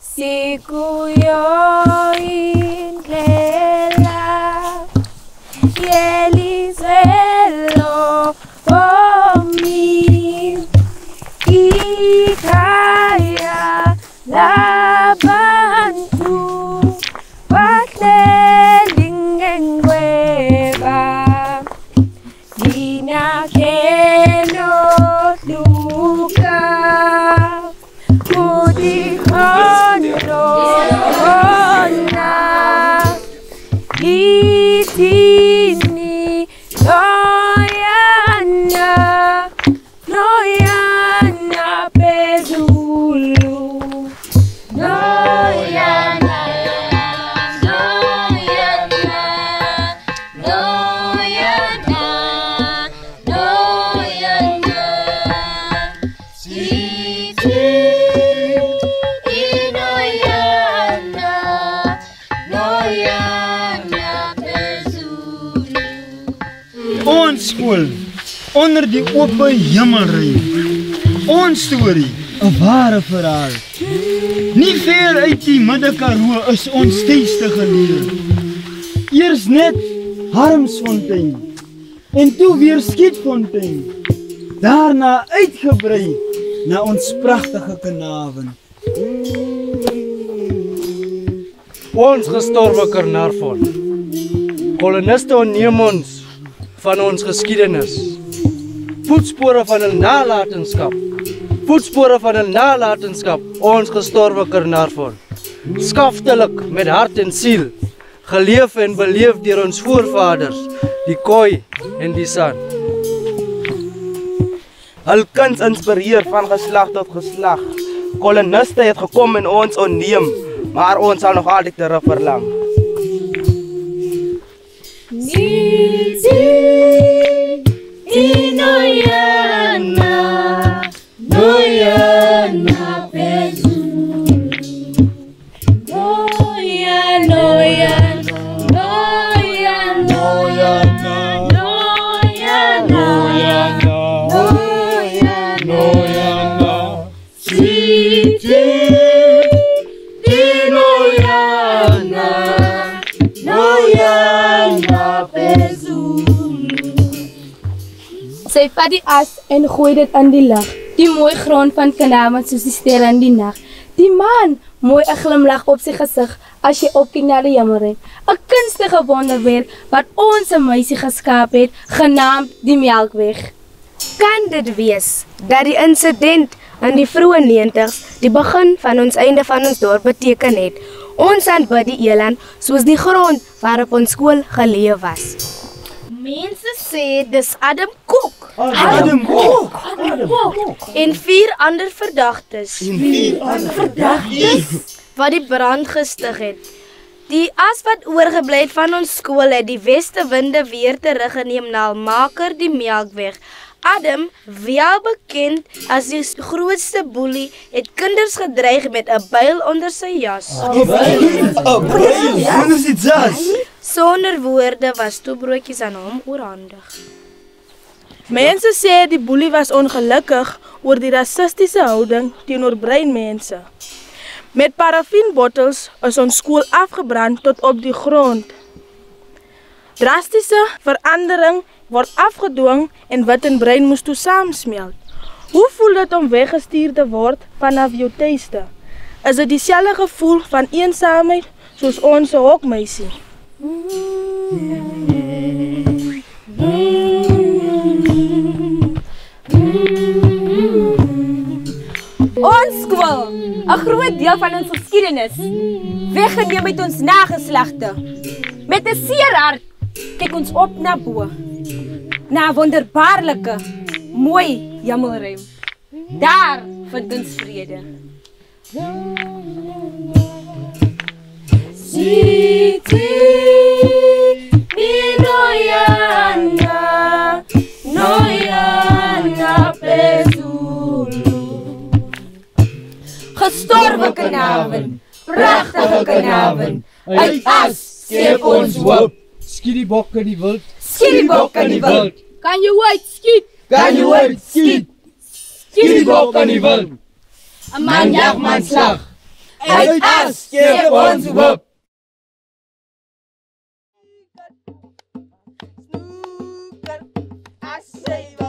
siku yo indlela yelizelo omi ikaya labantu bahlelingengweba dinakeno luka kudihonona itini noyana pezulu noyana Ons skool, onder die open hemelruim. Ons storie, 'n ware verhaal. Nie ver uit die Middelkaroo is ons tuiste geleer. Eers net Harmsfontein en toe weer Skietfontein. Daarna uitgebrei na ons pragtige Carnarvon. Ons gestorwe Carnarvon. Koloniste ontneem ons van ons geskiedenis. Voetspore van 'n nalatenskap. Voetspore van 'n nalatenskap. Ons gestorwe Carnarvon. Skaftelik met hart en siel. Geleef en beleef deur ons voorvaders, die Khoi en die San. Hul kuns inspireer van geslag tot geslag. Koloniste het gekom en ons ontneem, maar ons sal nog altyd terug verlang. Noyana pezulu noyana Sy vat die as en gooi dit in die lug. Die mooi grond van Carnarvon soos die sterre in die nag. Die man, mooi 'n glimlag op sy gesig as jy opkyk na die hemelruim. 'n Kunstige wonderwerk wat ons 'n meisie geskaap het, genaamd die Melkweg. Kan dit wees dat die insident in die vroeë 90's die begin van ons einde van ons dorp beteken het? Ons aanbid die eland soos die grond waarop ons skool geleë was. Mense sê dis Adam Kok. Adam Kok. En 4 ander verdagtes. Wat die brand gestig het. Die as wat oorgebly het van ons skool het die westewinde weer teruggeneem na Almaker die Melkweg. Adam, wel bekend as die grootste boelie, het kinders gedreig met 'n byl onder sy jas. 'n byl onder sy jas? Sonder woorde was toebroodjies aan hom oorhandig. Mense sê die boelie was ongelukkig oor die rassistiese houding teenoor breinmense. Met parafienbottels is ons skool afgebrand tot op die grond. Drastiese verandering word afgedwing en wit en bruin moes toe saamsmelt. Hoe voel dit om weggestuur te word vanaf jou tuiste? Is dit dieselfde gevoel van eensaamheid soos ons hokmeisie? Ons skool, 'n groot deel van ons geskiedenis, weggeneem uit ons nageslagte. Met 'n seer hart kyk ons op na bo, na 'n wonderbaarlike, mooi hemelruim. Daar vind ons vrede. Siti Noyana, Noyana Pezulu. Gestorwe Carnarvon, pragtige Carnarvon, uit as skep ons hoop. Skiet die bok in die wild. Skiet die bok in die wild. Kan jy ooit skiet? Kan jy ooit skiet? Skiet die bok in die wild. 'n man jag man slag. Uit as skep ons hoop. I say